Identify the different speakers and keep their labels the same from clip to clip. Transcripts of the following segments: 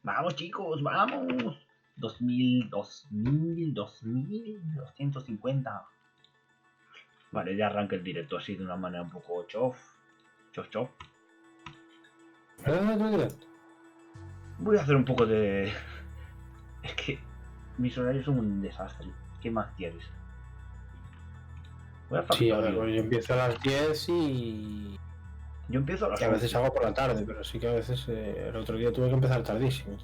Speaker 1: Vamos, chicos, vamos. 250. Vale, ya arranca el directo así de una manera un poco chof. Chof. Voy a hacer un poco de... Es que mis horarios son un desastre. ¿Qué más quieres? Voy a factorio.
Speaker 2: Sí, a ver, pues yo empiezo a las 10 y...
Speaker 1: Yo empiezo a las
Speaker 2: que a veces
Speaker 1: 11.
Speaker 2: hago por la tarde, pero sí que a veces el otro día tuve que empezar tardísimo.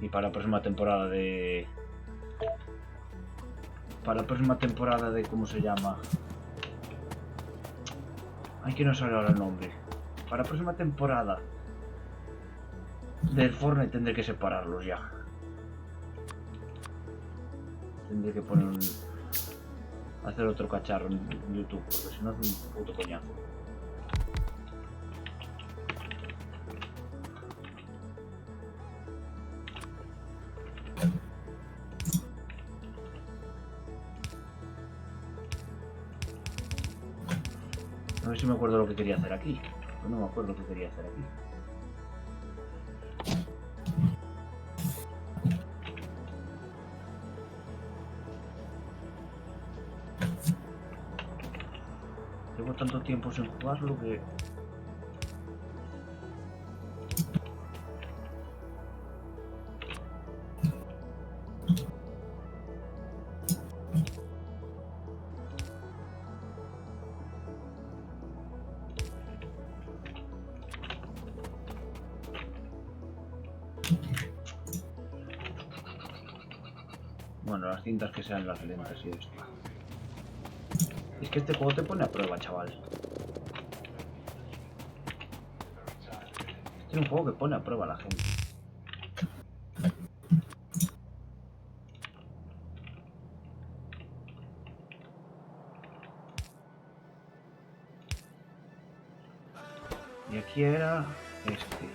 Speaker 1: Y para la próxima temporada de... ¿Cómo se llama? Ay, que no sale ahora el nombre. Para la próxima temporada del Fortnite tendré que separarlos ya. Tendré que poner hacer otro cacharro en YouTube, porque si no es un puto coñazo. A ver si me acuerdo lo que quería hacer aquí. Pues no me acuerdo lo que quería hacer aquí. Llevo tanto tiempo sin jugarlo que... Bueno, las cintas que sean las lentas y esto. Es que este juego te pone a prueba, chaval. Este es un juego que pone a prueba a la gente. Y aquí era este.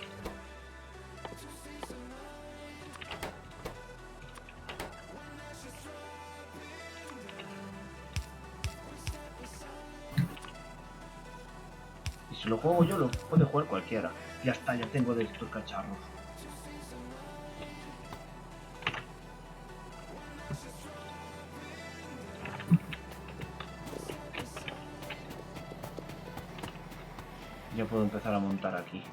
Speaker 1: Y si lo juego yo, lo puede jugar cualquiera. Ya está, ya tengo de estos cacharros. Ya puedo empezar a montar aquí.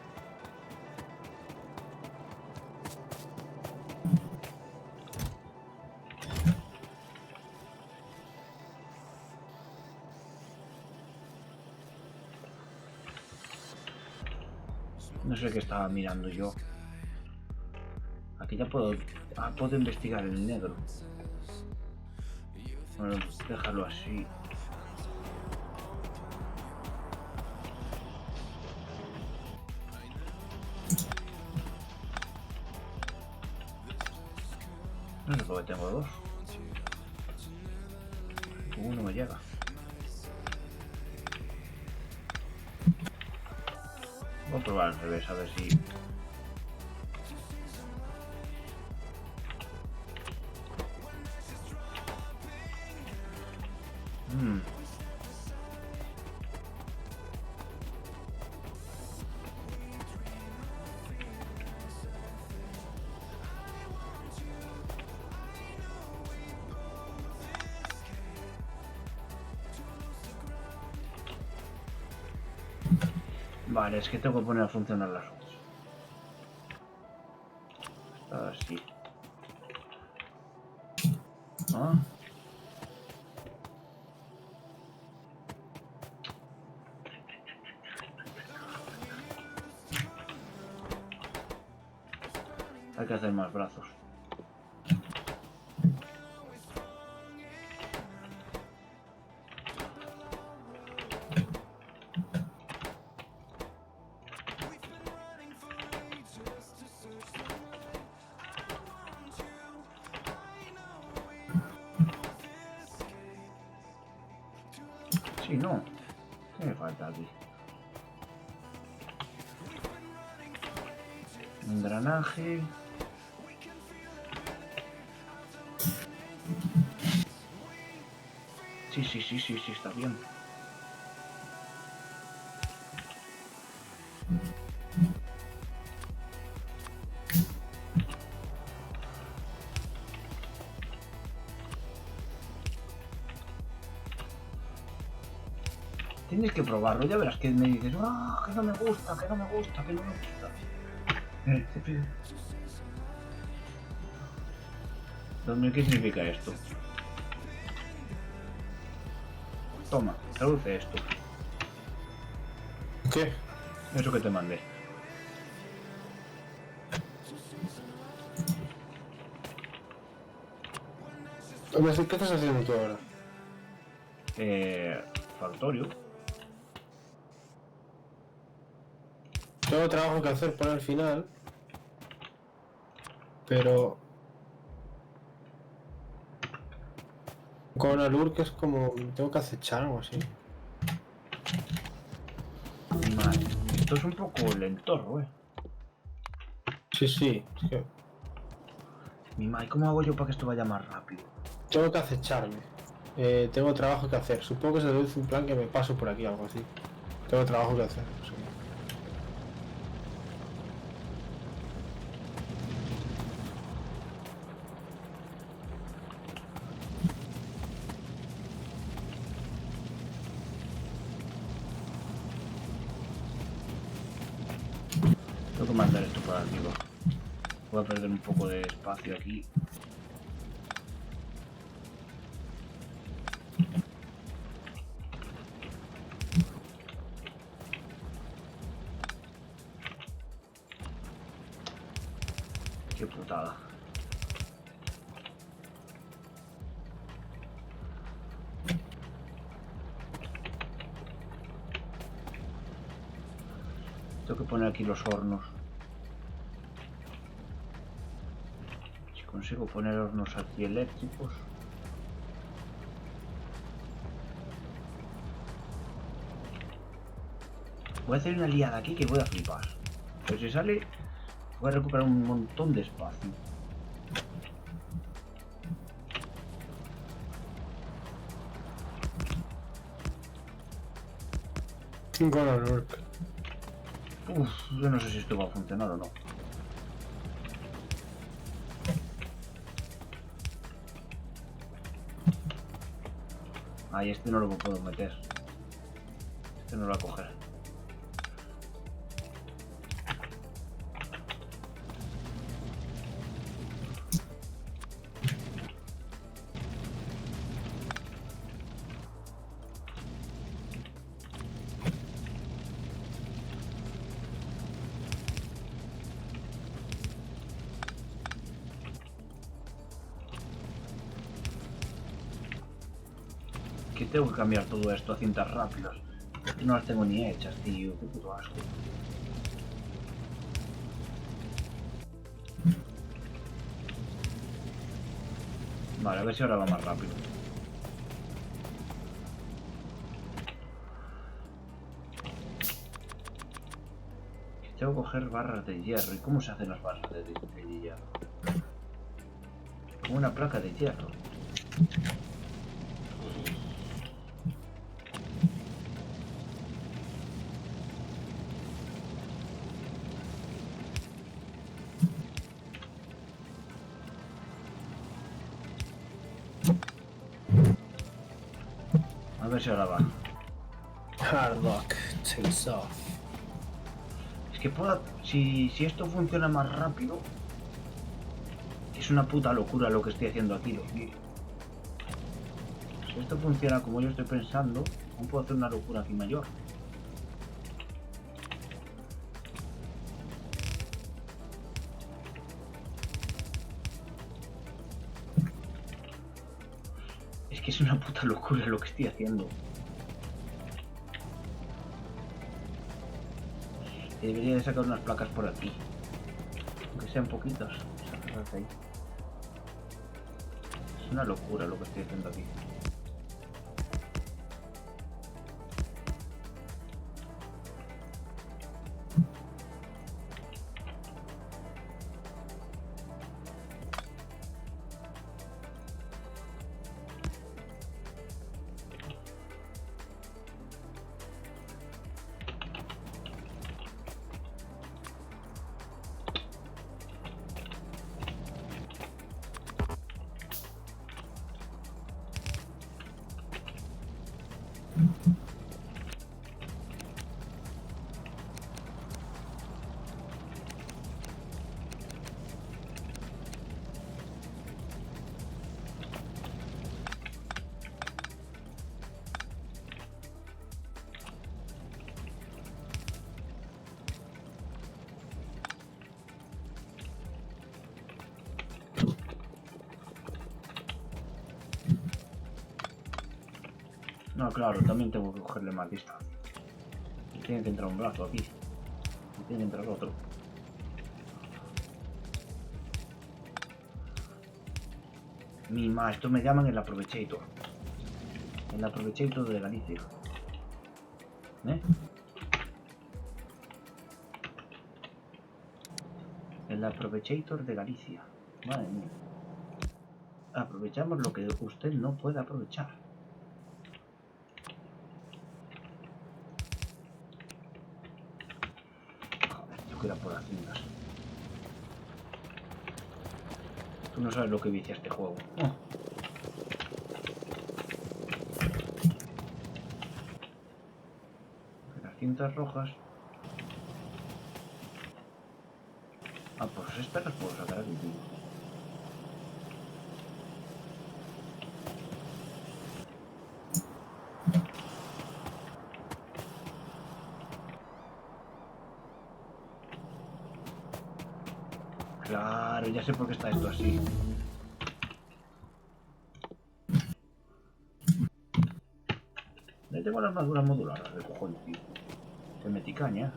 Speaker 1: No sé qué estaba mirando yo. Aquí ya puedo investigar el negro. Bueno, déjalo así. No sé por qué tengo dos. Uno me llega. Voy a probar al revés, a ver si... Vale, es que tengo que poner a funcionar las otras. Así. ¿Ah? Hay que hacer más brazos. Sí, no. ¿Qué me falta aquí? Engranaje. Sí, está bien. Tienes que probarlo, ya verás que me dices, ah, que no me gusta, que no me gusta, que no me gusta. ¿Qué significa esto? Toma, traduce esto.
Speaker 2: ¿Qué?
Speaker 1: Eso que te mandé.
Speaker 2: Hombre, ¿qué estás haciendo tú ahora?
Speaker 1: Factorio.
Speaker 2: Tengo trabajo que hacer para el final, pero con Alur que es como tengo que acechar o así.
Speaker 1: Vale. Esto es un poco lento,
Speaker 2: Sí, sí, es que
Speaker 1: Mi madre, ¿cómo hago yo para que esto vaya más rápido?
Speaker 2: tengo que acecharme. Tengo trabajo que hacer. Supongo que se deduce un plan que me paso por aquí, algo así. Tengo trabajo que hacer. Sí.
Speaker 1: Tengo que mandar esto para arriba. Voy a perder un poco de espacio aquí. Qué putada. Tengo que poner aquí los hornos. Si consigo poner hornos aquí eléctricos. Voy a hacer una liada aquí que voy a flipar. Pero si sale, voy a recuperar un montón de espacio.
Speaker 2: Con Alur.
Speaker 1: Uf, yo no sé si esto va a funcionar o no. Ahí este no lo puedo meter. Este no lo va a coger. Que tengo que cambiar todo esto a cintas rápidas. Que no las tengo ni hechas, tío. Qué puto asco. Vale, a ver si ahora va más rápido. Tengo que coger barras de hierro. ¿Y cómo se hacen las barras de hierro? Como una placa de hierro. A ver si ahora va.
Speaker 2: Hard luck takes off.
Speaker 1: Es que puedo... Si esto funciona más rápido... Es una puta locura lo que estoy haciendo aquí, Dios mío. Si esto funciona como yo estoy pensando, aún puedo hacer una locura aquí mayor. Es que es una puta locura lo que estoy haciendo. Debería de sacar unas placas por aquí. Aunque sean poquitas. Sacarlas ahí. Es una locura lo que estoy haciendo aquí. Ah, claro, también tengo que cogerle más distancia. Tiene que entrar un brazo aquí. Y tiene que entrar otro. Mima, esto me llaman el Aprovechator. El Aprovechator de Galicia. ¿Eh? El Aprovechator de Galicia. Madre mía. Aprovechamos lo que usted no puede aprovechar. Joder, yo que era por haciendas. Tú no sabes lo que vicia este juego. Oh. Las cintas rojas. Ah, pues estas las puedo sacar aquí, tío. Claro, ya sé por qué está esto así. Le tengo la armadura modular de cojones, tío. Que metí caña.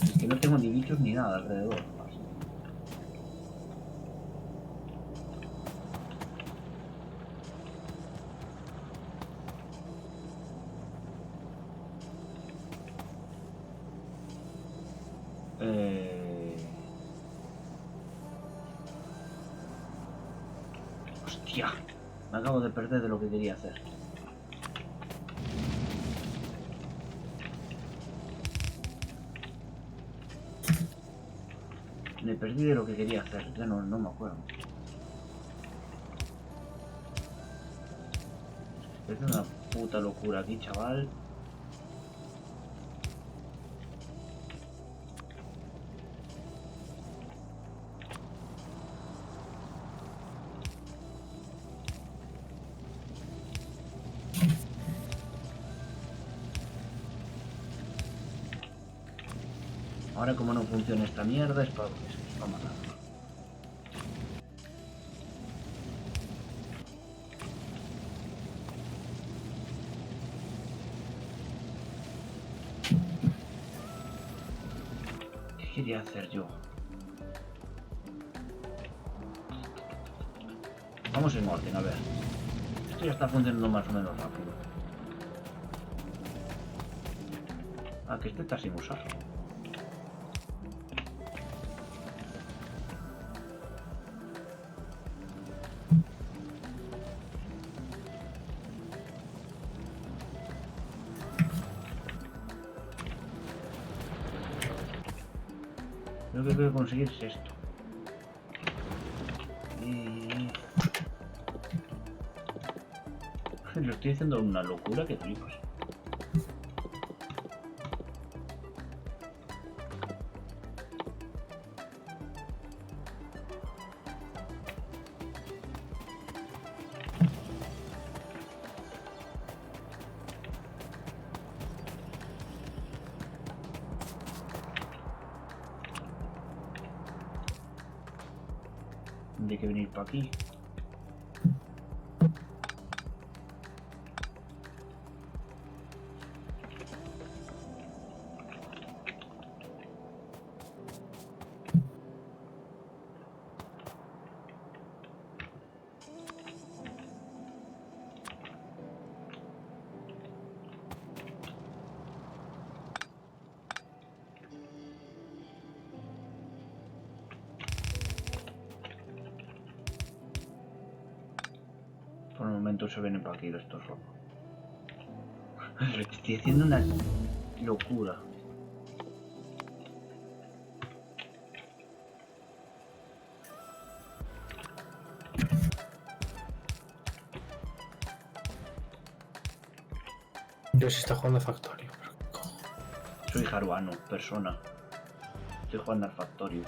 Speaker 1: Es que no tengo ni bichos ni nada alrededor. Así. Hostia, me acabo de perder de lo que quería hacer. Me perdí de lo que quería hacer, ya no me acuerdo. Es una puta locura aquí, chaval. Ahora como no funciona esta mierda es para matar. ¿Qué quería hacer yo? Vamos en orden, a ver. Esto ya está funcionando más o menos rápido. Ah, que este está sin usar. Lo que quiero conseguir es esto. Lo estoy haciendo una locura que flipas. Hay que venir para aquí. Por el momento se vienen para aquí estos rojos. Estoy haciendo una locura.
Speaker 2: Yo sí está jugando Factorio.
Speaker 1: Soy Haruano, persona. Estoy jugando al Factorio.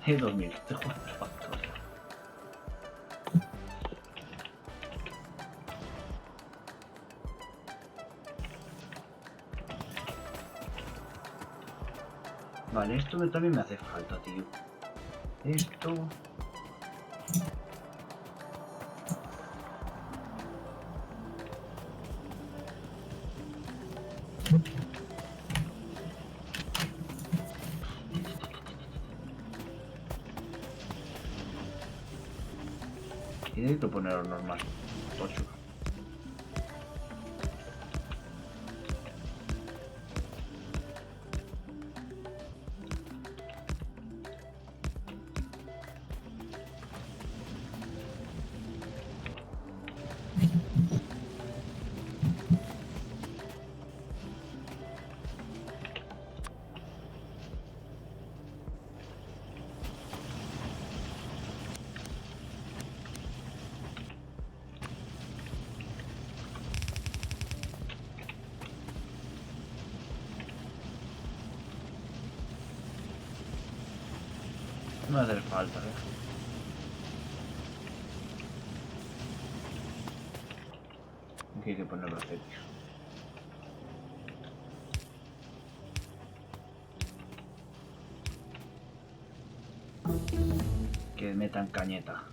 Speaker 1: 2000, estoy jugando al Factorio. Vale, esto también me hace falta, tío. Esto... Y necesito poner hornos más tochos. No me hace falta, Aquí hay que poner los techos. Que metan cañeta.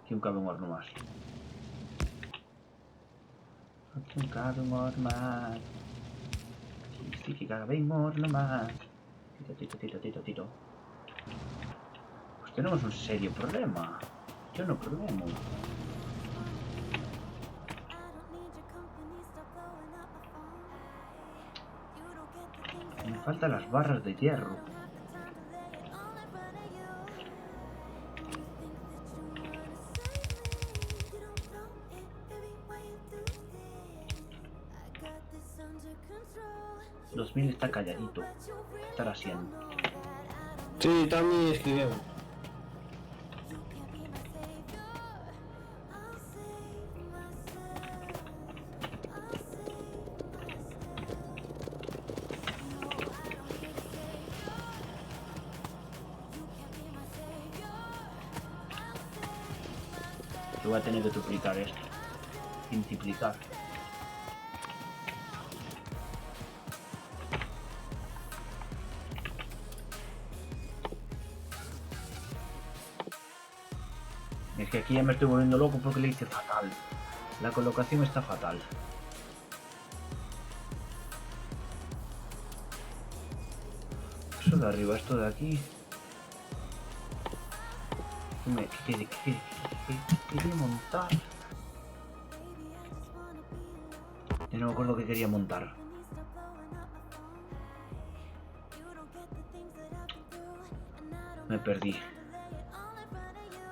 Speaker 1: Aquí un cabe un horno más. Aquí un cabe un horno más. Aquí sí que cabe un horno más. Tito. Pues tenemos un serio problema. Yo no problema. Me faltan las barras de hierro. $2000 está calladito. ¿Qué estará haciendo?
Speaker 2: Sí, también escribiendo.
Speaker 1: Yo voy a tener que duplicar esto. Multiplicar. Es que aquí ya me estoy volviendo loco porque le hice fatal. La colocación está fatal. Eso de arriba, esto de aquí. ¿Qué quería montar? Yo no me acuerdo qué quería montar. Me perdí.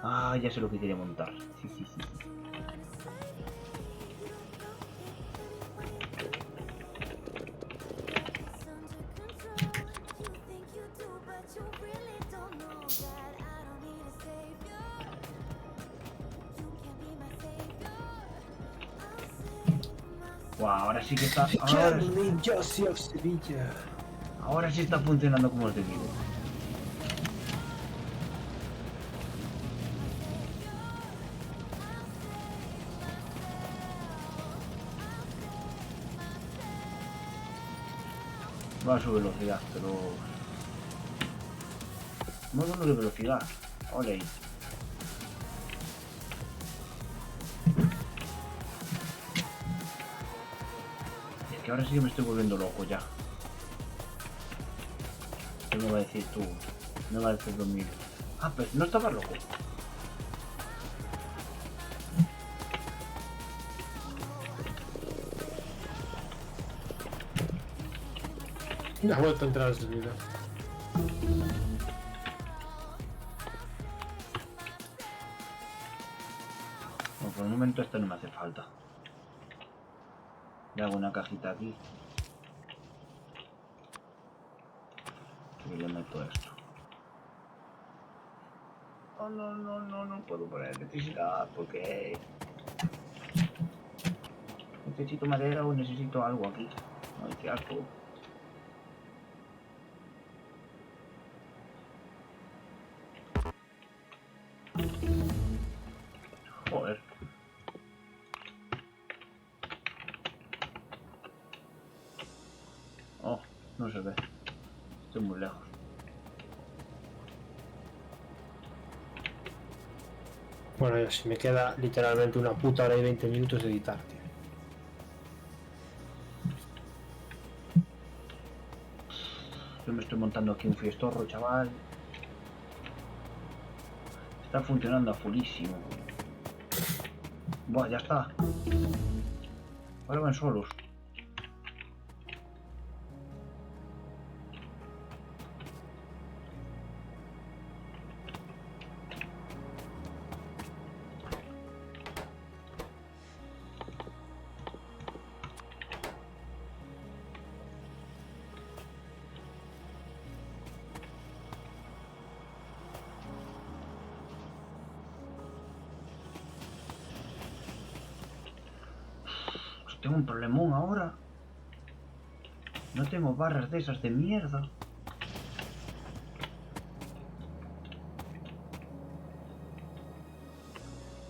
Speaker 1: Ah, ya sé lo que quería montar. Sí. Wow, ahora sí que está. Ahora sí está funcionando como os digo. Va a su velocidad, pero... No de velocidad. Ole. Es que ahora sí que me estoy volviendo loco ya. ¿Qué me va a decir tú? Me va a decir 2000. Ah, pues no estaba loco.
Speaker 2: Ya ha vuelto a entrar al servidor.
Speaker 1: Bueno, por el momento esto no me hace falta. Le hago una cajita aquí. Y le meto esto. Oh, no puedo poner electricidad porque... Necesito madera o necesito algo aquí. No hay que algo. Joder. Oh, no se ve. estoy muy lejos.
Speaker 2: Bueno, ya si me queda literalmente una puta hora y 20 minutos de editar, tío.
Speaker 1: Yo me estoy montando aquí un fiestorro, chaval. Está funcionando a fullísimo. Buah, ya está. Ahora van solos. Pues tengo un problemón ahora. No tengo barras de esas de mierda.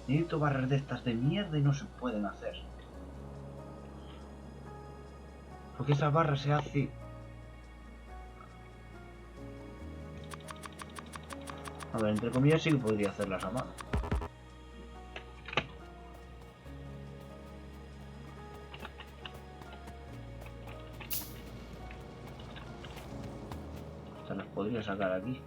Speaker 1: Necesito barras de estas de mierda y no se pueden hacer. Porque esa barra se hace... A ver, entre comillas sí que podría hacerlas a mano. Se las podría sacar aquí.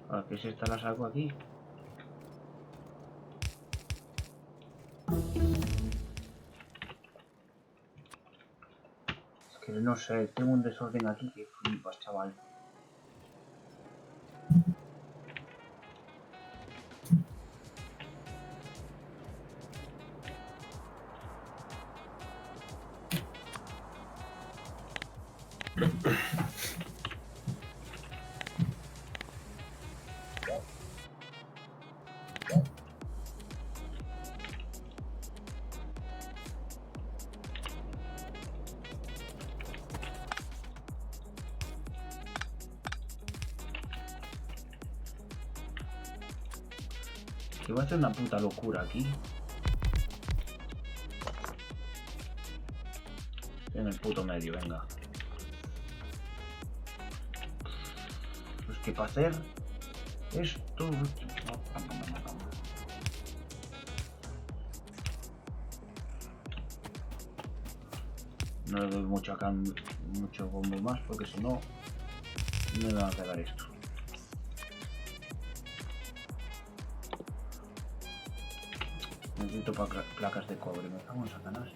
Speaker 1: Ahora que si esta la saco aquí. Es que no sé, tengo un desorden aquí que flipas, chaval. Que va a hacer una puta locura aquí. En el puto medio, venga. Pues que para hacer esto... No le doy mucho acá, mucho bombo más, porque si no, no me va a quedar esto. Necesito placas de cobre, me cago en Satanás.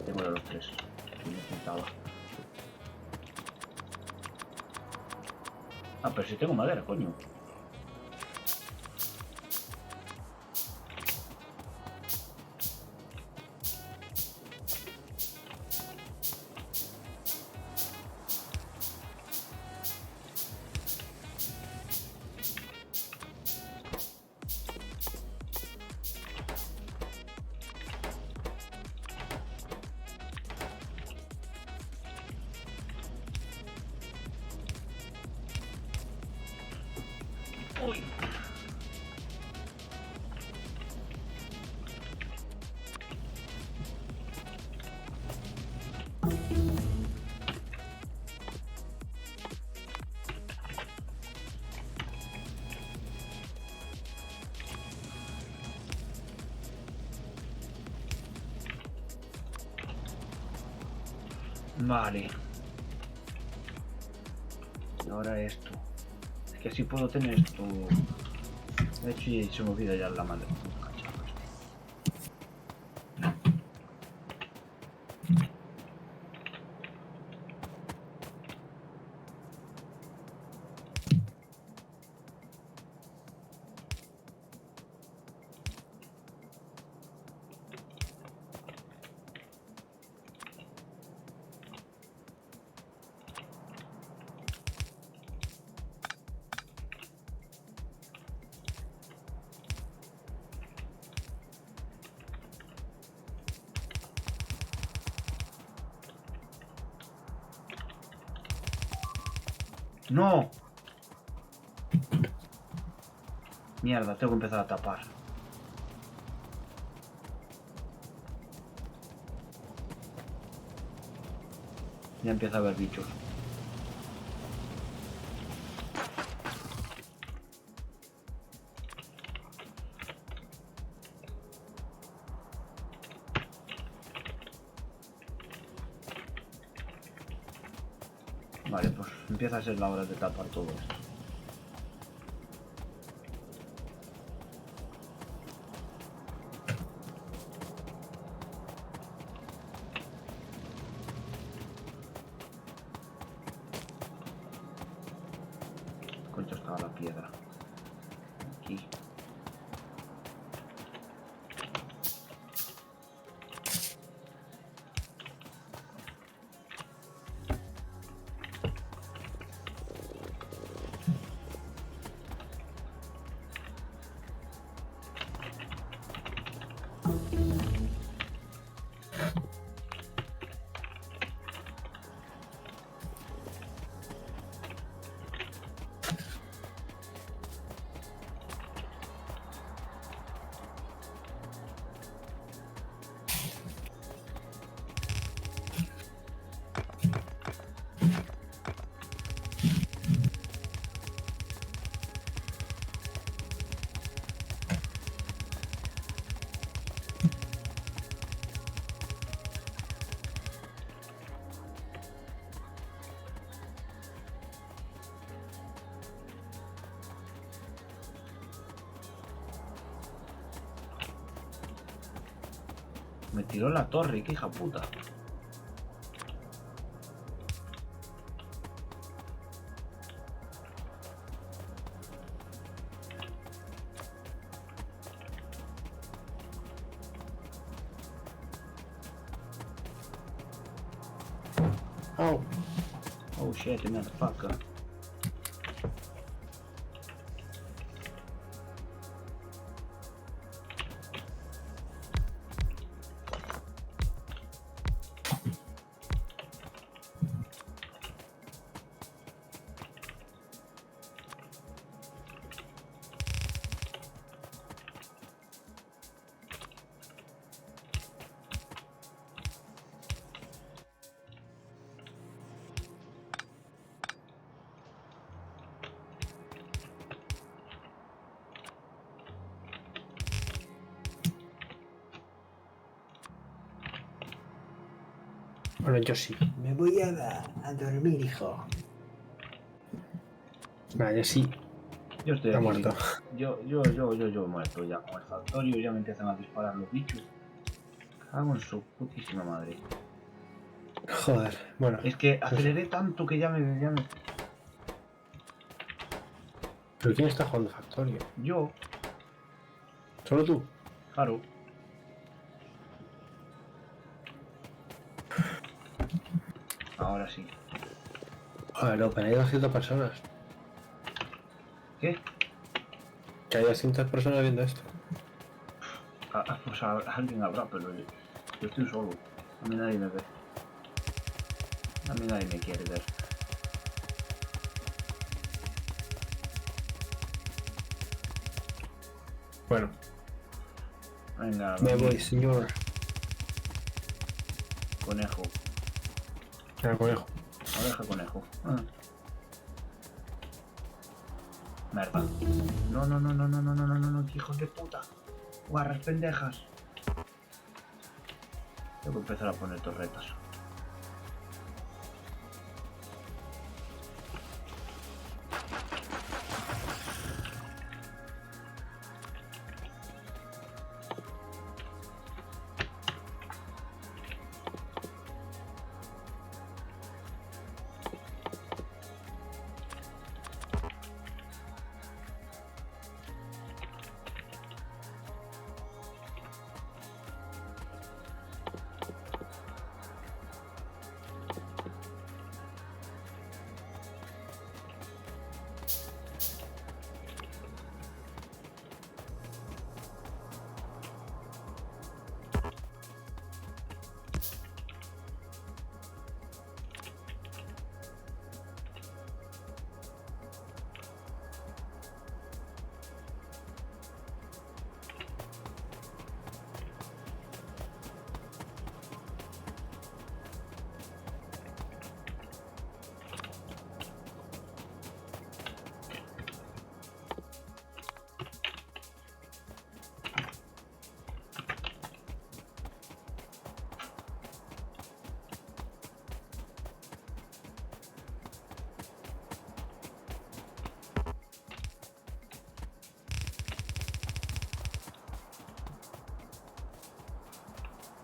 Speaker 1: Tengo de los tres, que necesitaba. Ah, pero si tengo madera, coño. Uy. Vale. Y ahora esto. Es que así puedo tener esto. De hecho, se me olvida ya la madre. ¡No! Mierda, tengo que empezar a tapar. Ya empieza a haber bichos. Vale, pues empieza a ser la hora de tapar todo esto. Concha estaba la piedra. Aquí. Me tiró la torre, qué hija puta.
Speaker 2: Au.
Speaker 1: Oh shit, motherfucker.
Speaker 2: Bueno, yo sí. Me voy a dormir, hijo. Vale, yo sí.
Speaker 1: Yo estoy
Speaker 2: Está
Speaker 1: aquí.
Speaker 2: muerto.
Speaker 1: Yo muerto ya con el factorio, ya me empiezan a disparar los bichos. Cago en su putísima madre.
Speaker 2: Joder, bueno.
Speaker 1: Es que aceleré tanto que ya me...
Speaker 2: ¿Pero quién está jugando Factorio?
Speaker 1: Yo,
Speaker 2: ¿Solo tú?
Speaker 1: claro. Ahora sí.
Speaker 2: Joder, no, pero hay 200 personas.
Speaker 1: ¿Qué?
Speaker 2: Que hay 200 personas viendo esto.
Speaker 1: Pues alguien habrá, pero yo estoy solo. A mí nadie me ve. A mí nadie me quiere ver.
Speaker 2: Bueno,
Speaker 1: Venga,
Speaker 2: me voy, señor.
Speaker 1: Conejo.
Speaker 2: El conejo.
Speaker 1: Oreja conejo. Merda. No, hijos de puta. Guarras pendejas. Tengo que empezar a poner torretas.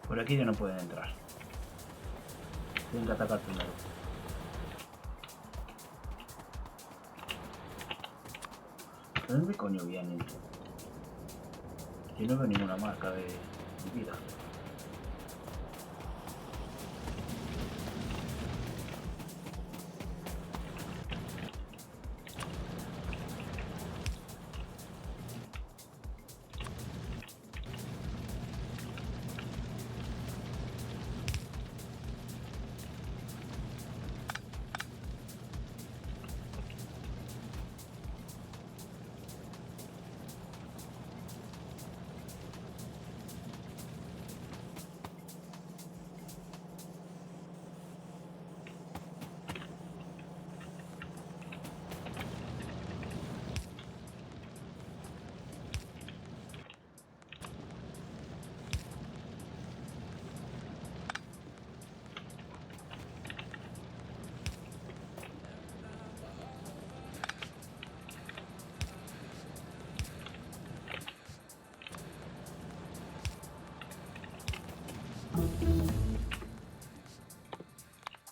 Speaker 1: Por aquí ya no pueden entrar. Tienen que atacar primero. ¿De dónde coño vienen? Yo no veo ninguna marca de vida.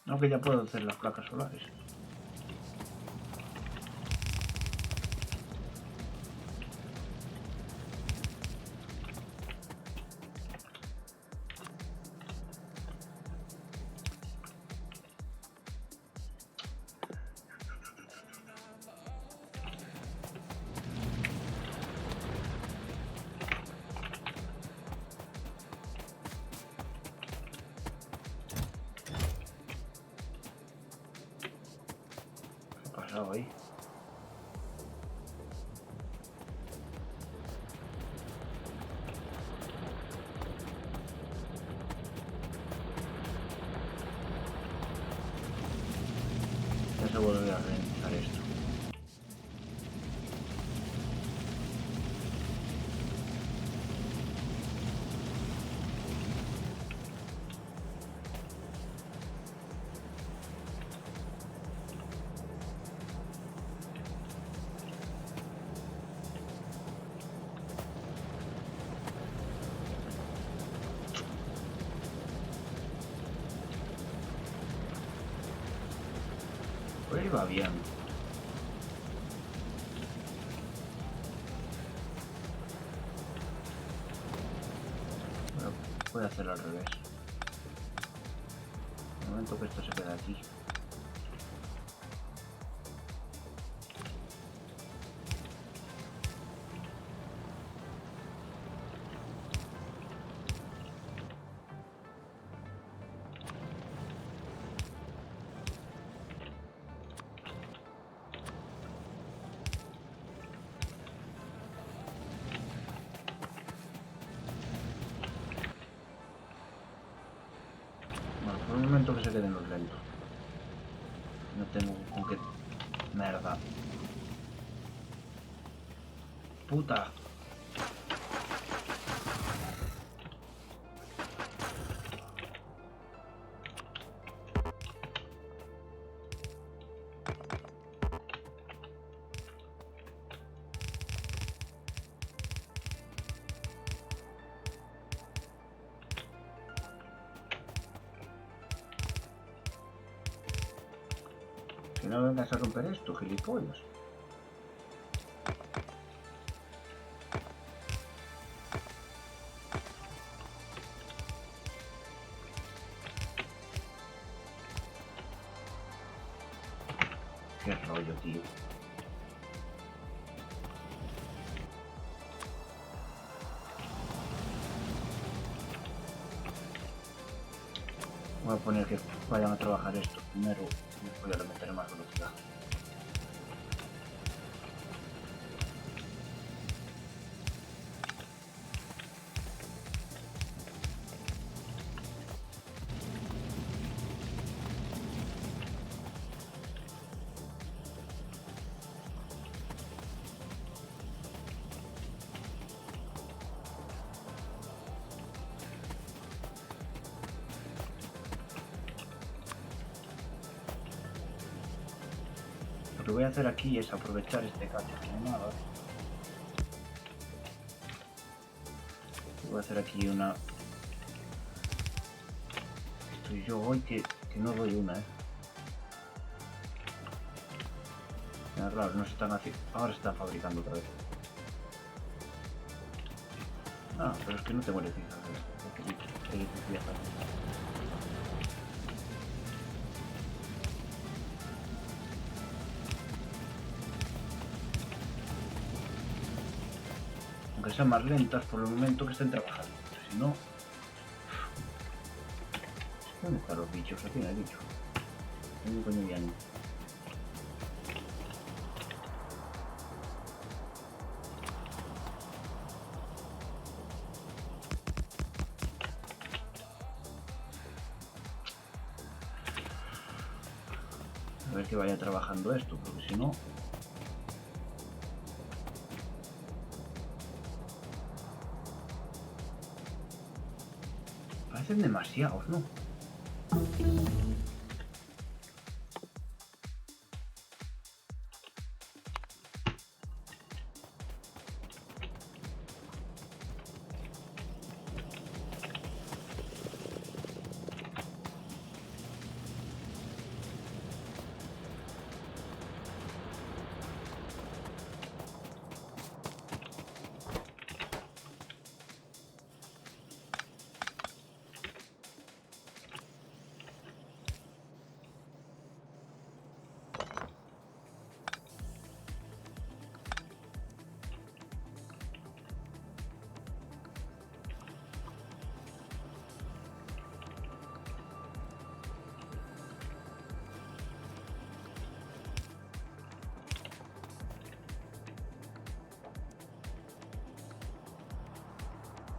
Speaker 1: Aunque ya puedo hacer las placas solares. ¿Qué ha pasado ahí? Ya se vuelve a reiniciar esto. Por ahí va bien. Bueno, puede hacerlo al revés. De momento que esto se queda aquí. Bueno, por un momento que se queden los lentos. No tengo con qué... Merda. Puta. Que no vengas a romper esto, gilipollas. Qué rollo, tío. Voy a poner que vayan a trabajar esto primero y después ya le meteré más velocidad. Lo que voy a hacer aquí es aprovechar este cacho que no hay nada. Voy a hacer aquí una estoy yo hoy que no doy una, Mira, claro, no se están haciendo. Ahora se están fabricando otra vez. Ah, pero es que no tengo electricidad. Electricidad. Aunque sean más lentas por el momento que estén trabajando. Si no. ¿Dónde están los bichos? Aquí no hay bichos. No coño ya no. A ver que vaya trabajando esto, porque si no. Parecen demasiados, ¿no?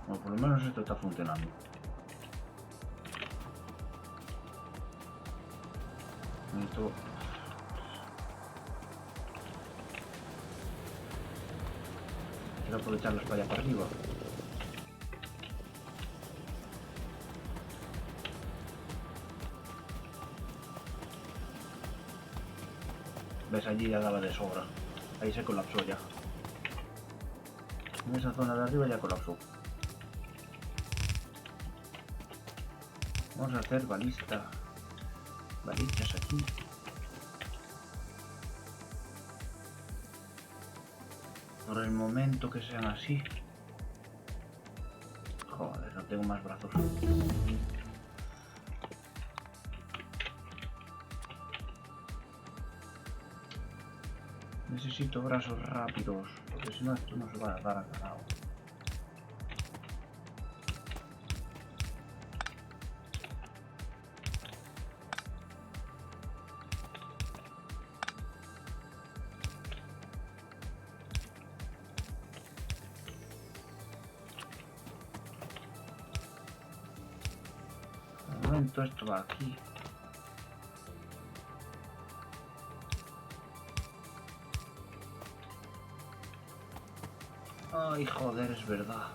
Speaker 1: Bueno, por lo menos esto está funcionando. Esto... Quiero aprovechar la espalda para arriba. Ves, allí ya daba de sobra. Ahí se colapsó ya. En esa zona de arriba ya colapsó. Vamos a hacer balistas aquí. Por el momento que sean así. Joder, no tengo más brazos. Necesito brazos rápidos, porque si no esto no se va a dar a ganado. De momento esto va aquí. Ay, joder, es verdad.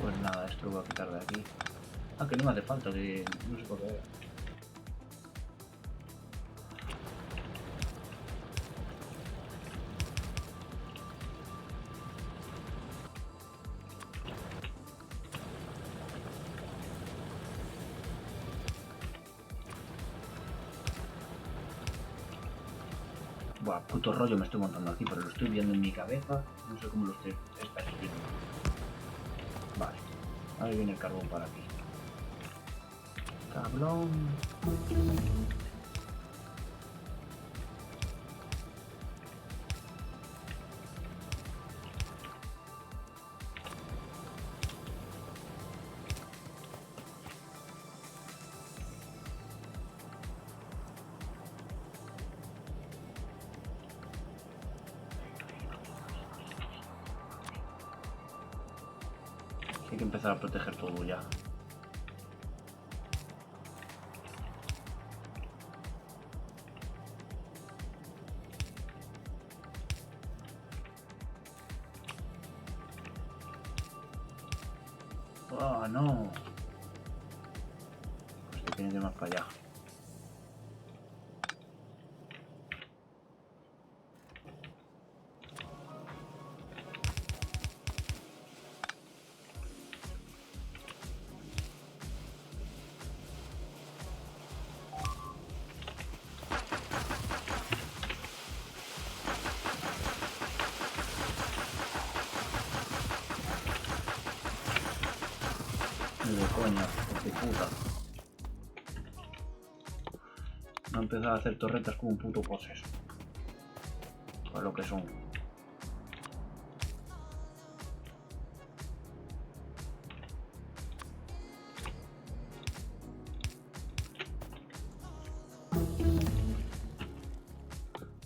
Speaker 1: Pues nada, esto lo voy a quitar de aquí. Ah, que no me hace falta, que no sé por qué. Buah, puto rollo me estoy montando aquí, pero lo estoy viendo en mi cabeza. No sé cómo lo estoy haciendo. Vale, ahí viene el carbón para aquí. Cabrón. Hay que empezar a proteger todo ya. ¡Oh, no! Pues te tiene que ir más para allá. Ni de coña, de puta. No he empezado a hacer torretas como un puto poseso. Para lo que son.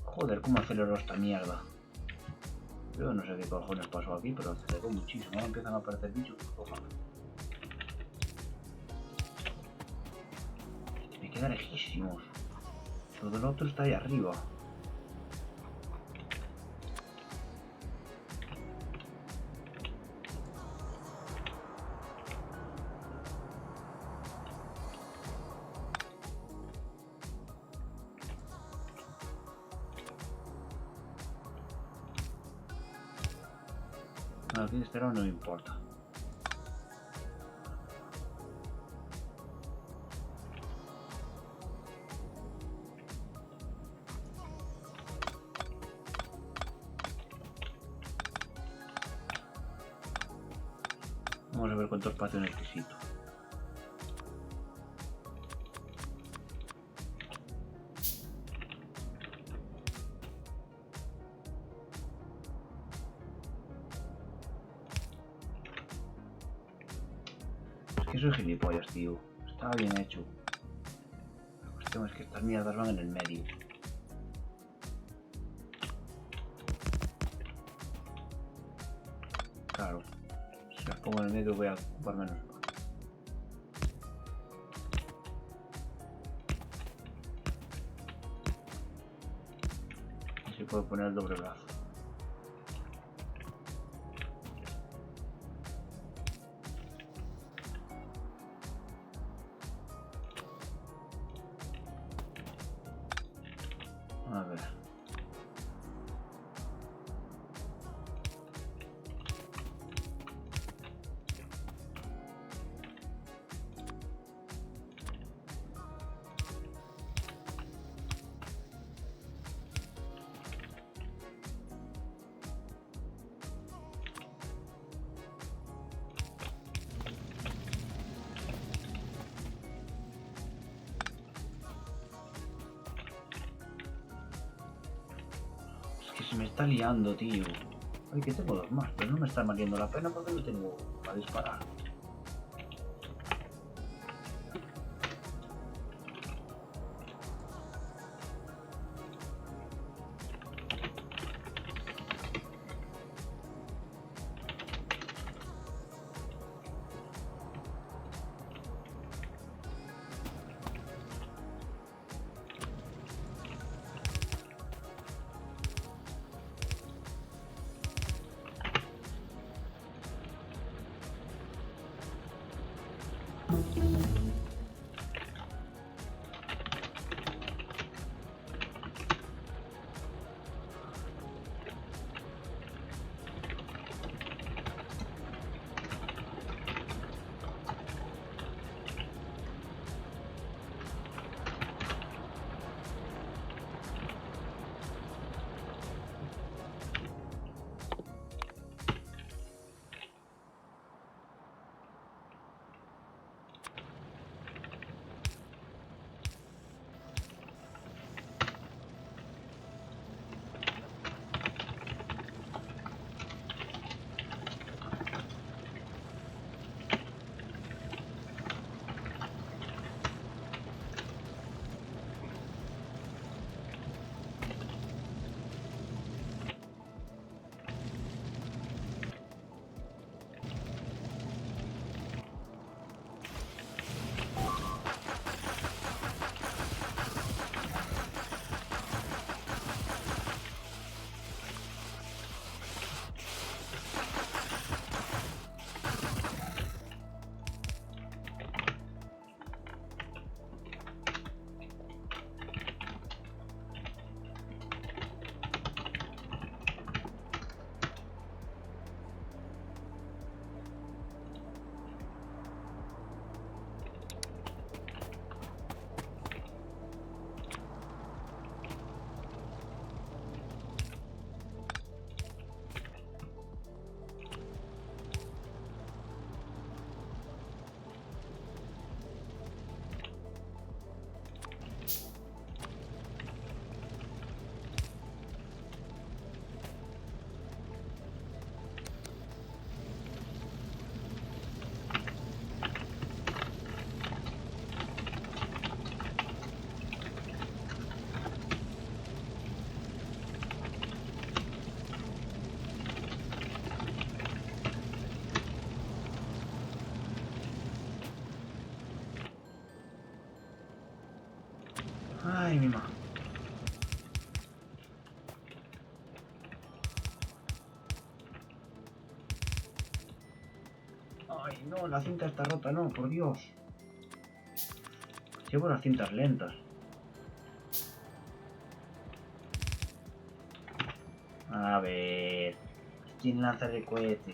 Speaker 1: Joder, cómo aceleró esta mierda. Yo no sé qué cojones pasó aquí, pero aceleró muchísimo. Ahora empiezan a aparecer bichos. Ojalá. Me queda lejísimos. Lo del otro está ahí arriba. Aquí de este lado no me importa. Vamos a ver cuánto espacio necesito. Es que soy gilipollas, tío. Estaba bien hecho. La cuestión es que estas mierdas van en el medio. Claro. Si las pongo en el medio voy a ocupar menos espacio. Así puedo poner el doble brazo. A ver. Que se me está liando, tío. Ay, que tengo dos más, pero no me está valiendo la pena porque no tengo para disparar. Ay, mi ma. Ay, no, la cinta está rota, no, por Dios. Llevo las cintas lentas. A ver. ¿Quién lanza de cohete?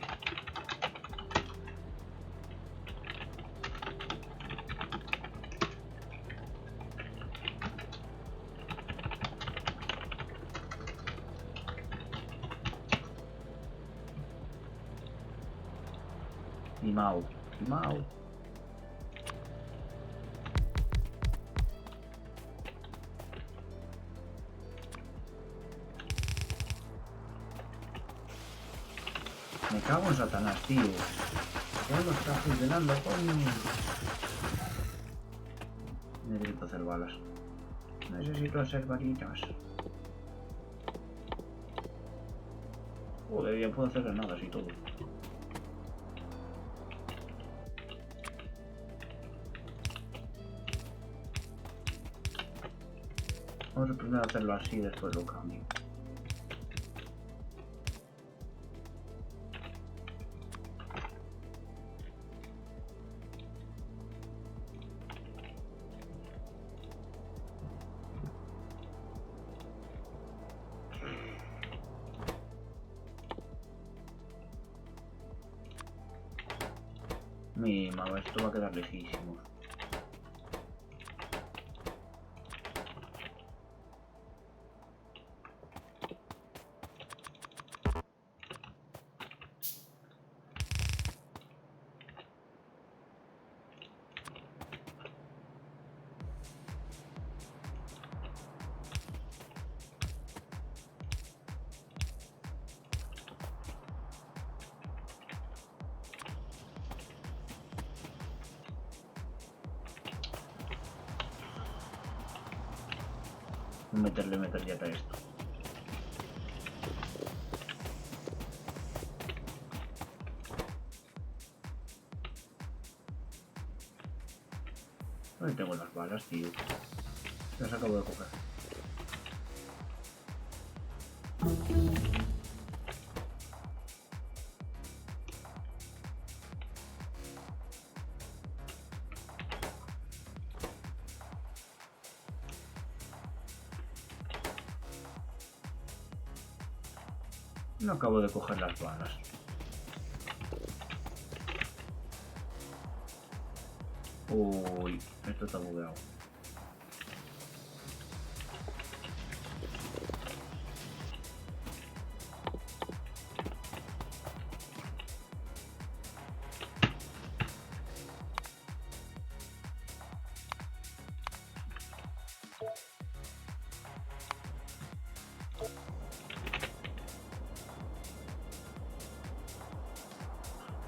Speaker 1: Timao. Timao. Me cago en Satanás, tío. Ya lo está fusilando, coño. Necesito hacer balas. Necesito hacer balitas. Joder, ya puedo hacer granadas y todo. Vamos a primero hacerlo así, después lo cambio. Mi mamá, esto va a quedar lejísimo. Meter ya está esto. ¿Dónde tengo las balas, tío? Las acabo de coger. No acabo de coger las balas. Uy, esto está bugueado.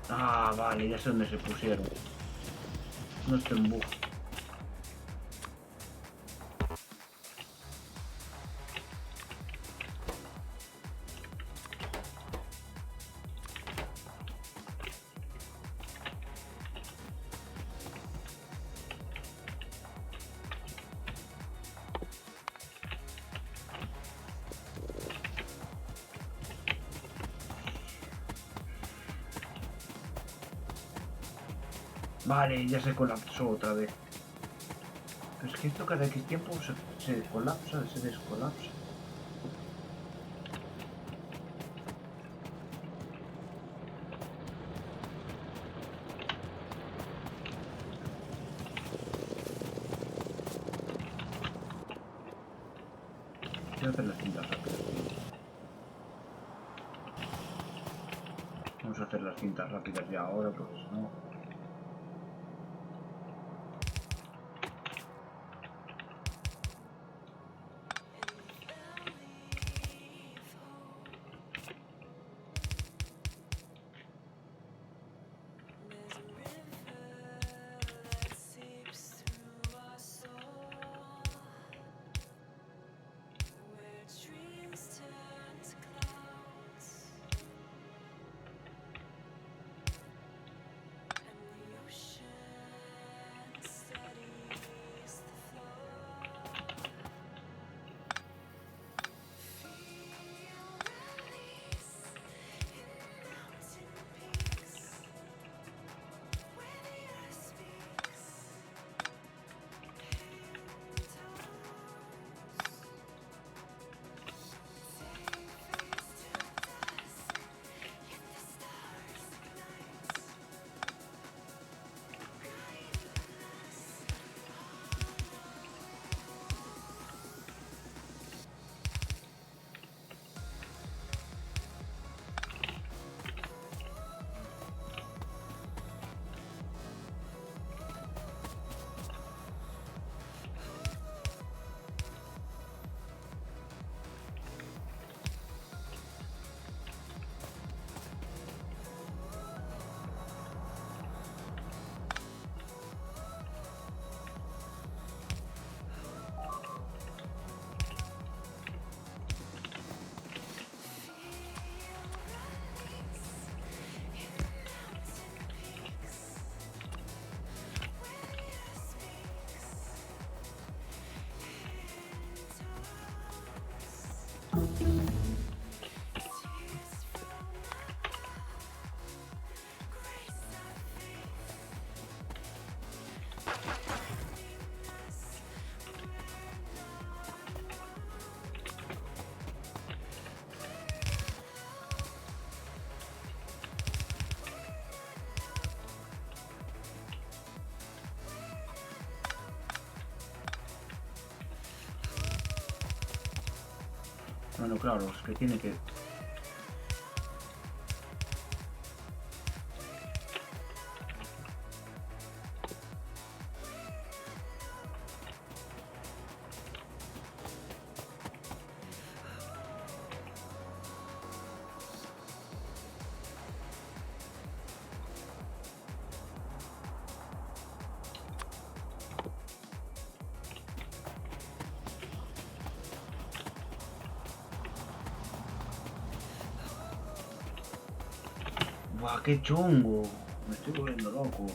Speaker 1: Ah, vale, ya sé dónde se pusieron. No estoy en bug. Vale, ya se colapsó otra vez. Pero es que esto cada X tiempo se colapsa, se descolapsa. Voy a hacer las cintas rápidas. Vamos a hacer las cintas rápidas ya ahora, porque si no... Bueno, claro, es que tiene que... ¡Buah, qué chungo! Me estoy volviendo loco.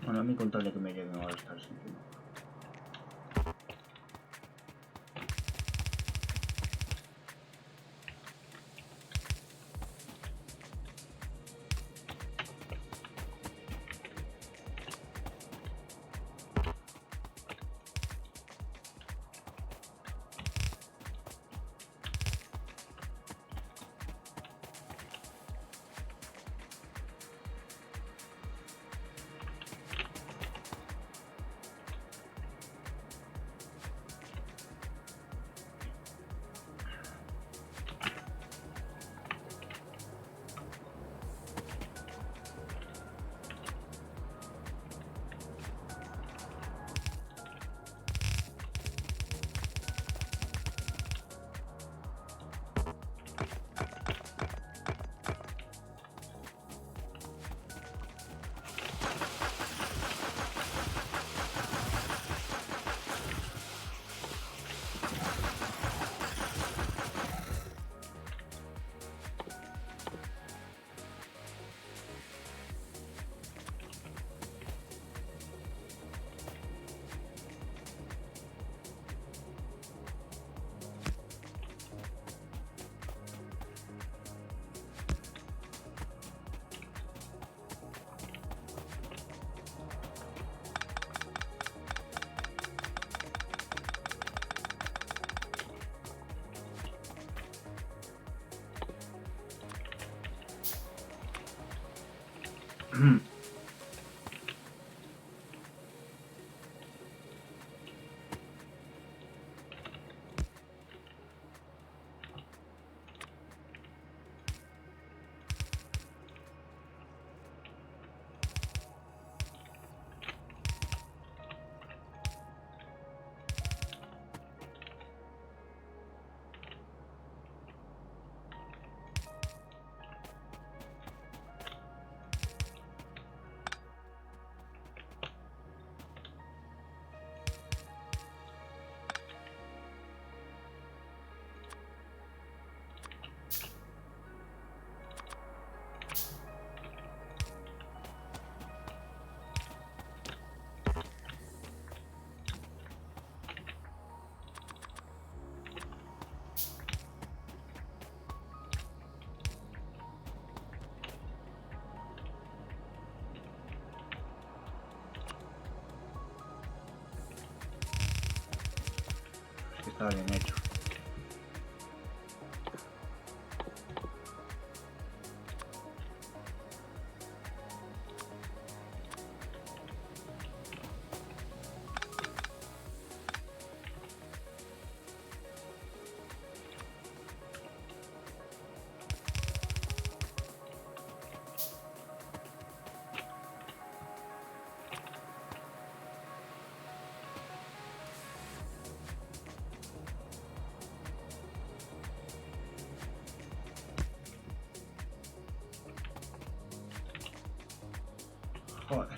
Speaker 1: Bueno, a mí con tal de que me lleguen ahora estar sitio. está bien hecho. Joder.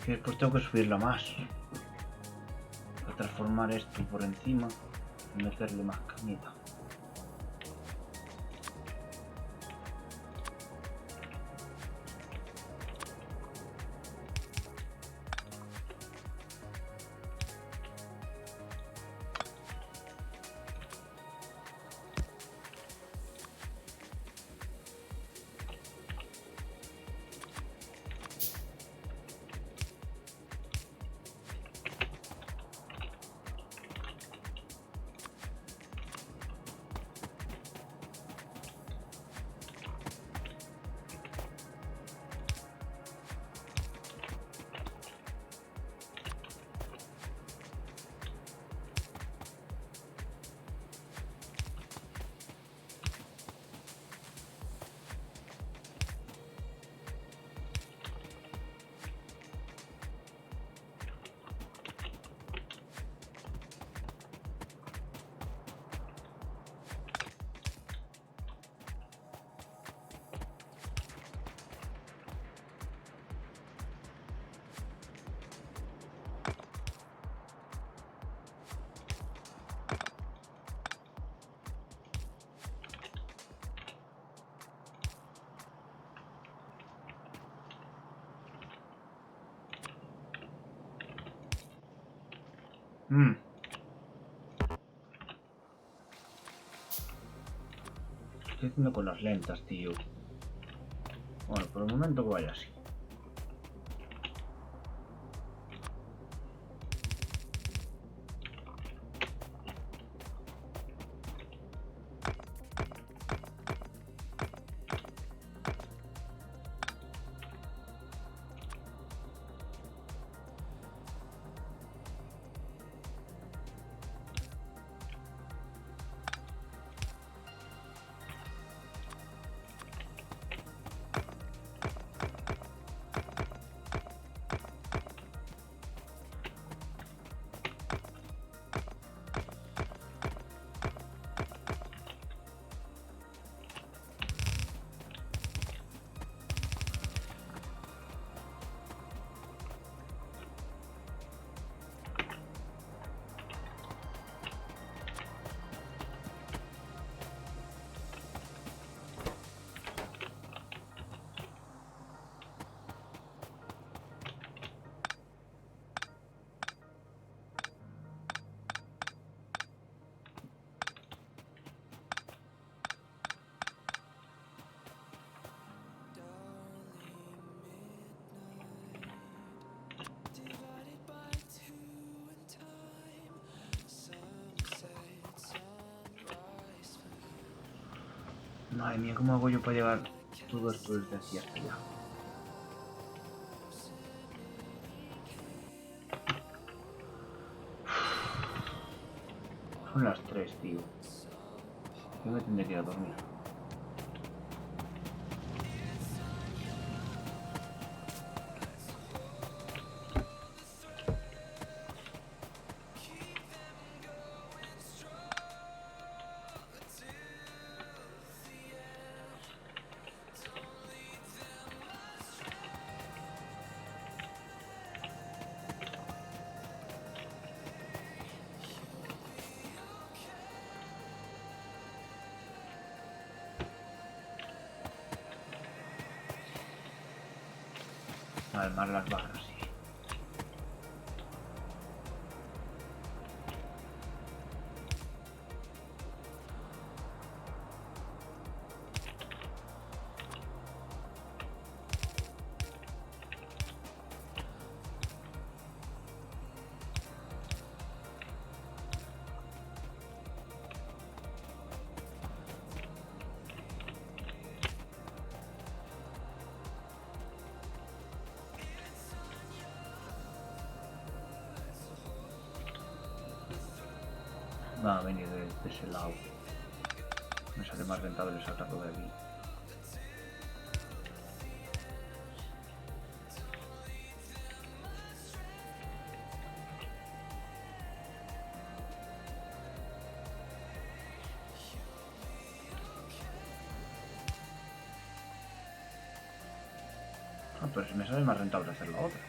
Speaker 1: Y después tengo que subirlo más. Para transformar esto por encima y meterle más cañita. ¿Qué estoy haciendo con las lentas, tío? Bueno, por el momento que vaya así. Madre mía, ¿cómo hago yo para llevar todo esto desde aquí hasta allá? Son las 3, tío. Yo me tendré que ir a dormir. Además las barras, sí. Va a venir de ese lado. Me sale más rentable sacarlo de aquí. Ah, pues me sale más rentable hacer la otra.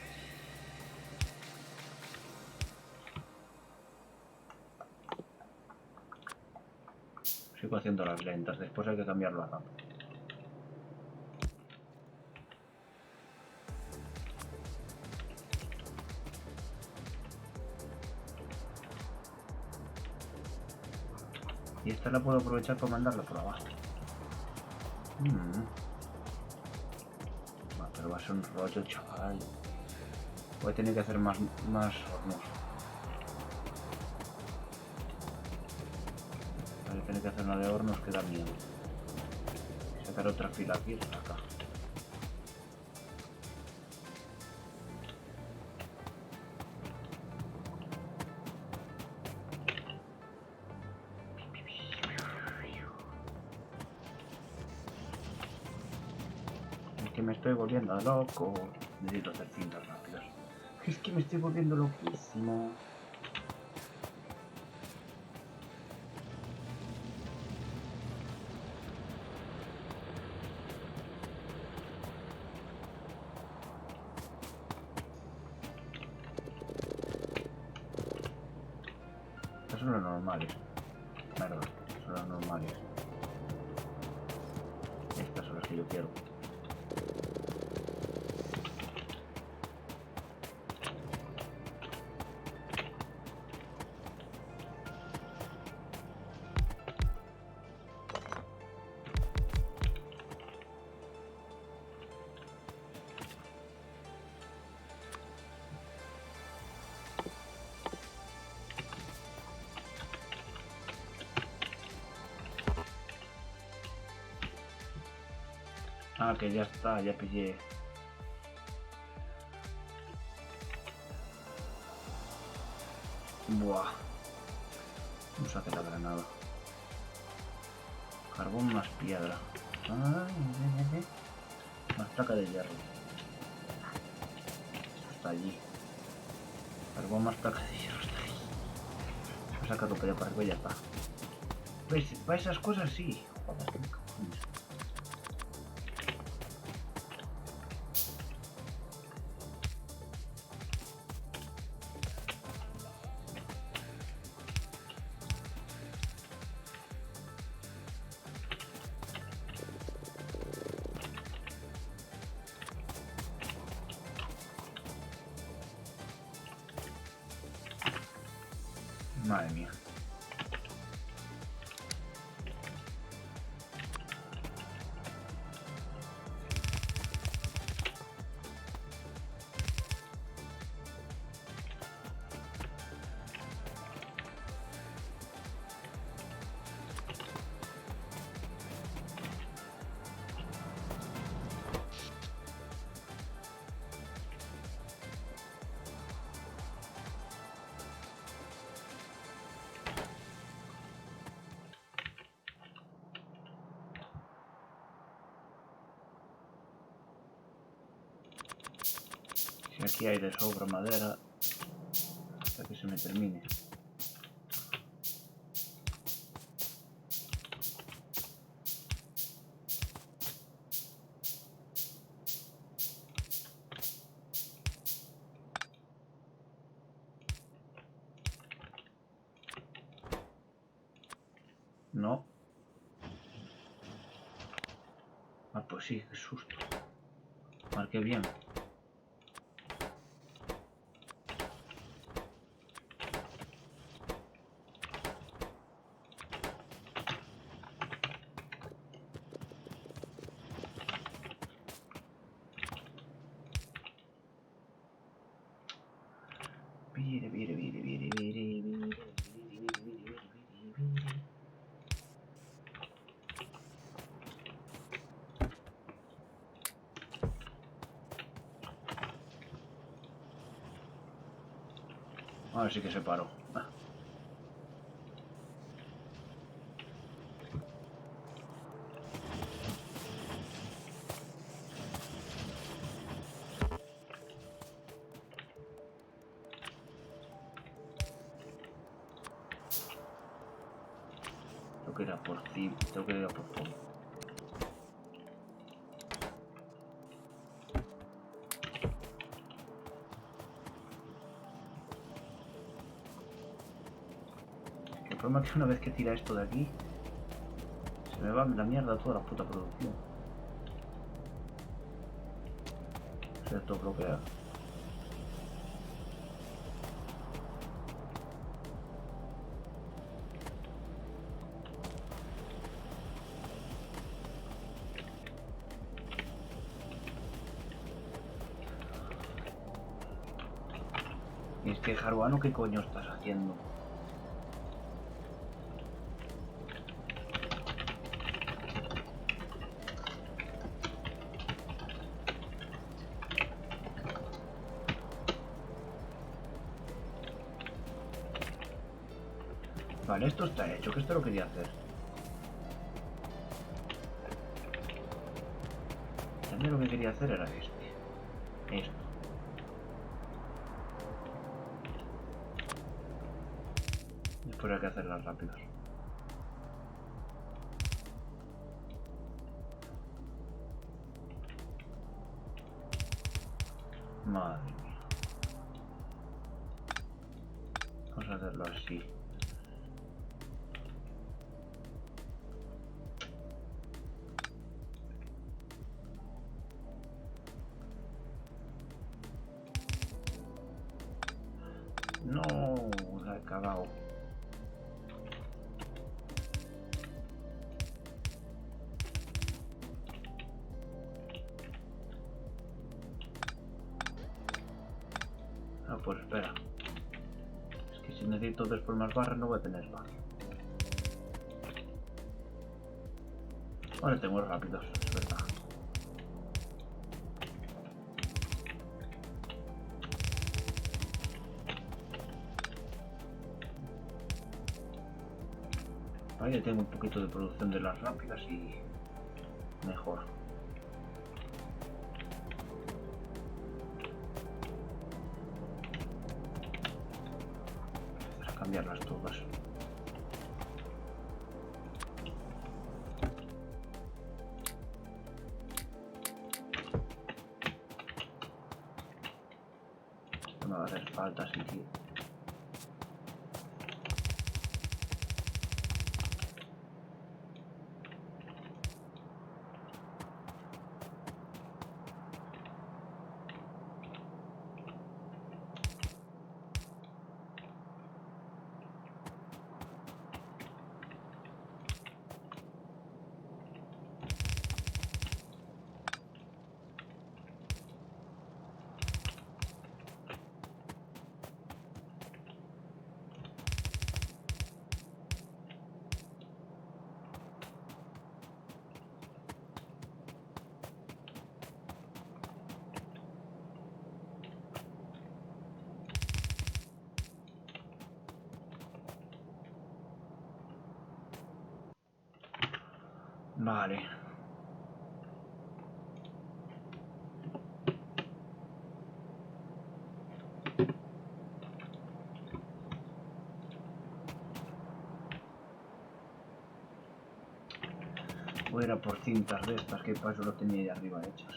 Speaker 1: Sigo haciendo las lentas, después hay que cambiarlo a rápido. Y esta la puedo aprovechar para mandarla por abajo. Va, pero va a ser un rollo, chaval. Voy a tener que hacer más hornos. Voy a tener que hacer una de hornos que da miedo. Sacar otra fila aquí y otra acá. Es que me estoy volviendo loco. Necesito hacer cintas rápidas. Es que me estoy volviendo loquísimo. Estas son las normales. Claro, son las normales. Estas son las que yo quiero. Ah, que ya está, ya pillé. Buah. Vamos a hacer la granada. Carbón más piedra. Más placa de hierro. Está allí. Carbón más placa de hierro está ahí. Voy a sacarlo para allá para arriba y ya está. ¿Ves? Para esas cosas sí. Joder, qué cojones. Madre mía. Si aquí hay de sobra madera, hasta que se me termine. No. Ah, pues sí, qué susto. Marqué bien. Vire, vire, vire, vire, vire, vire, vire, vire, vire, vire. Ahora sí que se paró. Tengo que ir a por ti, tengo que ir a por todo. El problema es que una vez que tira esto de aquí, se me va la mierda toda la puta producción. Se esto bloquea. Y es que, Haruano, ¿qué coño estás haciendo? Vale, esto está hecho, que esto lo quería hacer. También lo que quería hacer era esto. Después hay que hacerlas rápidas. Madre mía. Vamos a hacerlo así. No, la he cagado. Ah, pues espera. Es que si necesito después más barras no voy a tener barras. Ahora tengo rápidos, es verdad. Ahí tengo un poquito de producción de las rápidas y mejor. Empezar a cambiarlas todas. Esto me va a hacer falta, así que... Vale. Voy a ir a por cintas de estas, que para eso lo tenía ahí arriba hechas.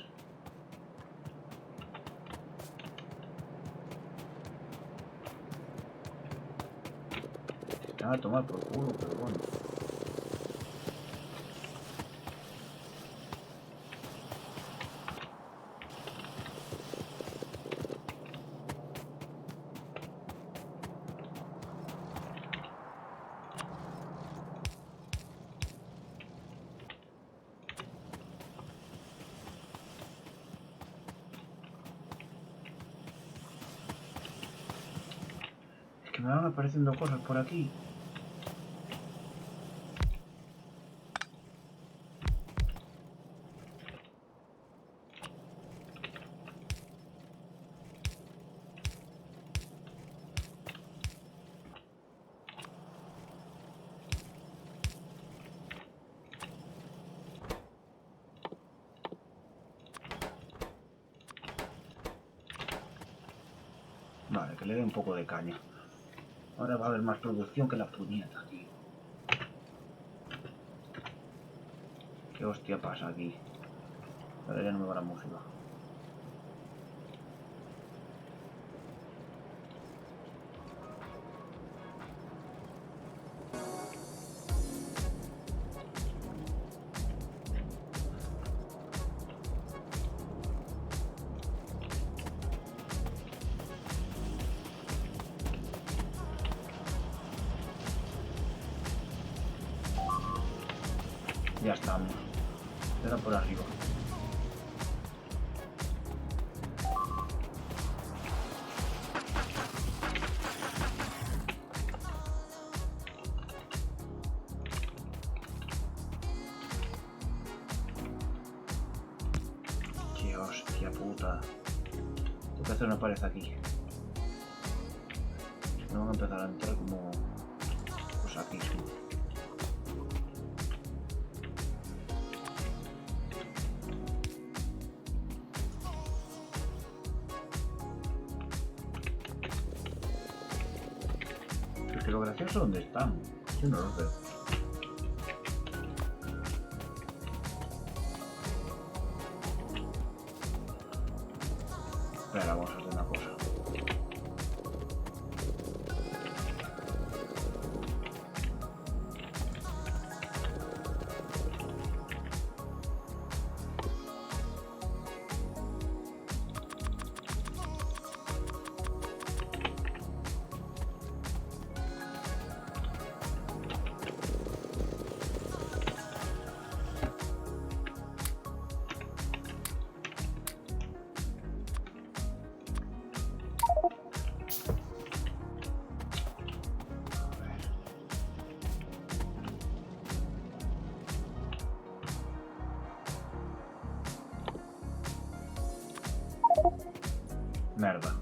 Speaker 1: Se van a tomar por culo, pero bueno. Que me van apareciendo cosas por aquí. Vale, que le dé un poco de caña. Ahora va a haber más producción que la puñeta, tío. ¿Qué hostia pasa aquí? Ahora ya no me va la música. Ya estamos. Era por arriba. Qué hostia puta. ¿Qué hacer una pared aquí? No van a empezar a entrar como... pues aquí. Es que lo gracioso, ¿dónde están? Yo no lo veo. Espera, vamos a hacer una cosa. Merda.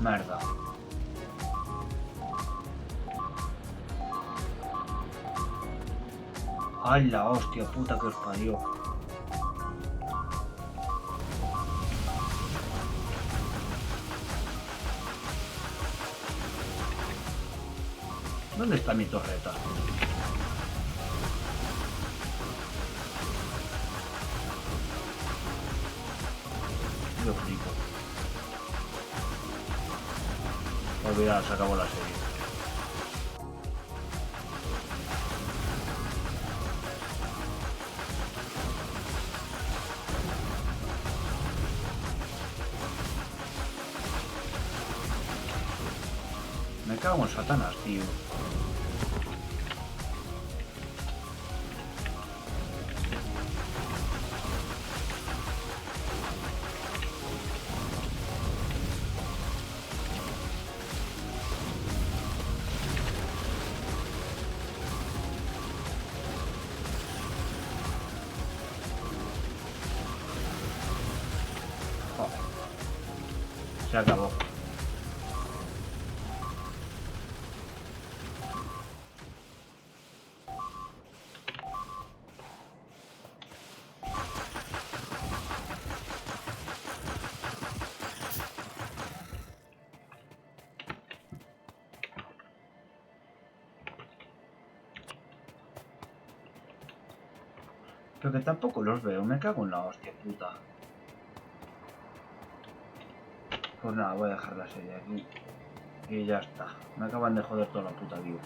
Speaker 1: Merda. ¡Ay, la hostia puta que os parió! ¿Dónde está mi torreta? Yo flipo. Olvidad, se acabó la serie. Me cago en Satanás, tío. Joder. Se acabó. Pero que tampoco los veo, me cago en la hostia puta. Pues nada, voy a dejar la serie aquí. Y ya está. Me acaban de joder toda la puta vida.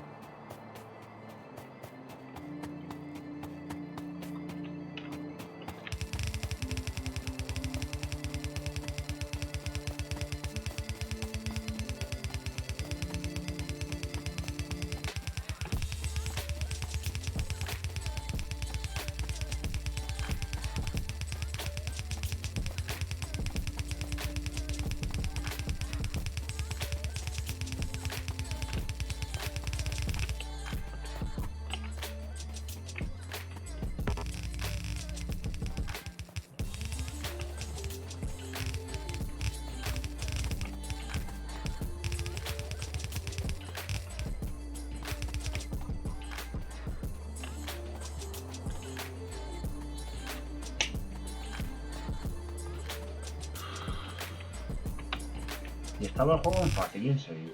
Speaker 1: Y estaba el juego en fácil, en serio.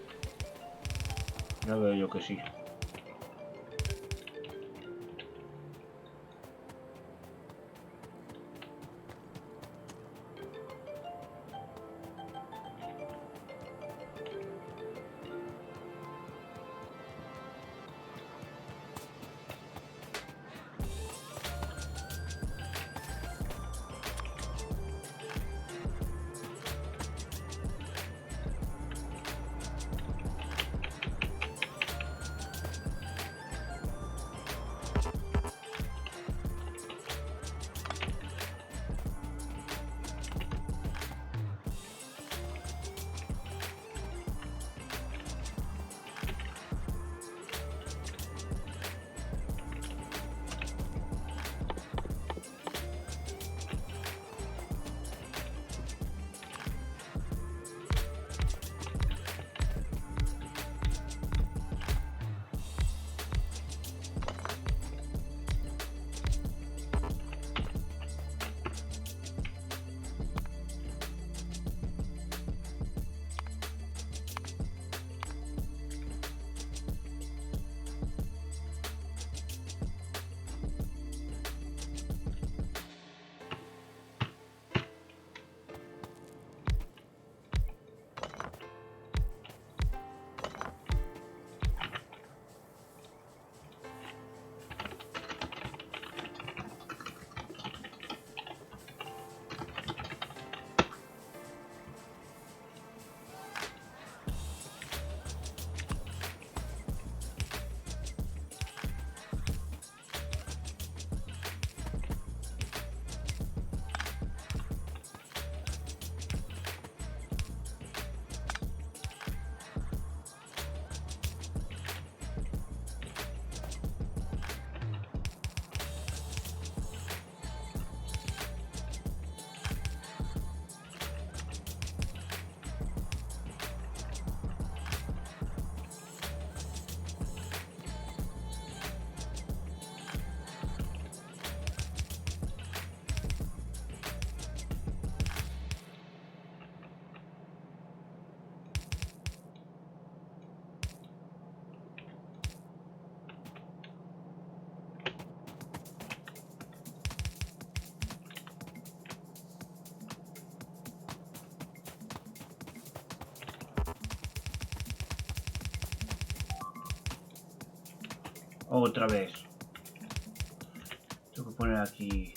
Speaker 1: Ya veo yo que sí. Otra vez. Tengo que poner aquí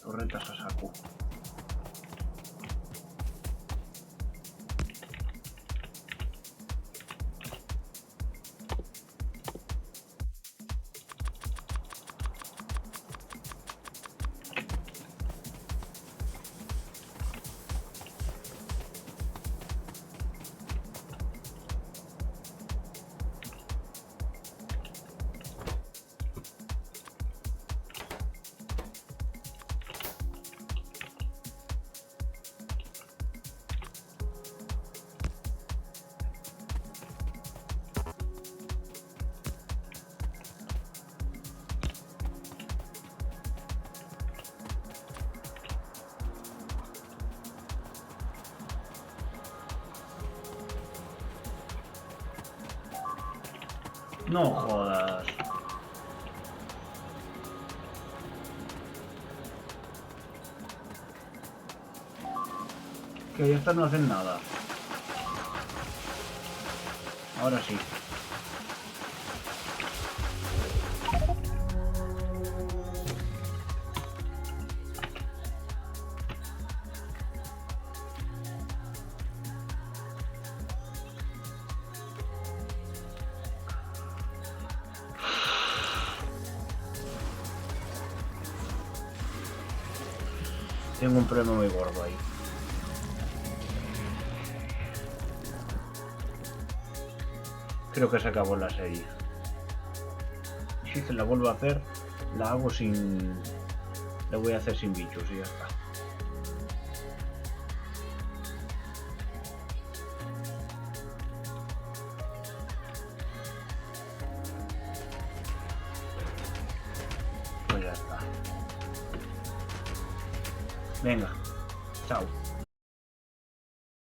Speaker 1: torretas a saco. No jodas. Que estas no hacen nada. Ahora sí. Tengo un problema muy gordo ahí. Creo que se acabó la serie. Si se la vuelvo a hacer, la hago sin... La voy a hacer sin bichos y ya está. Pues ya está. Venga, chao.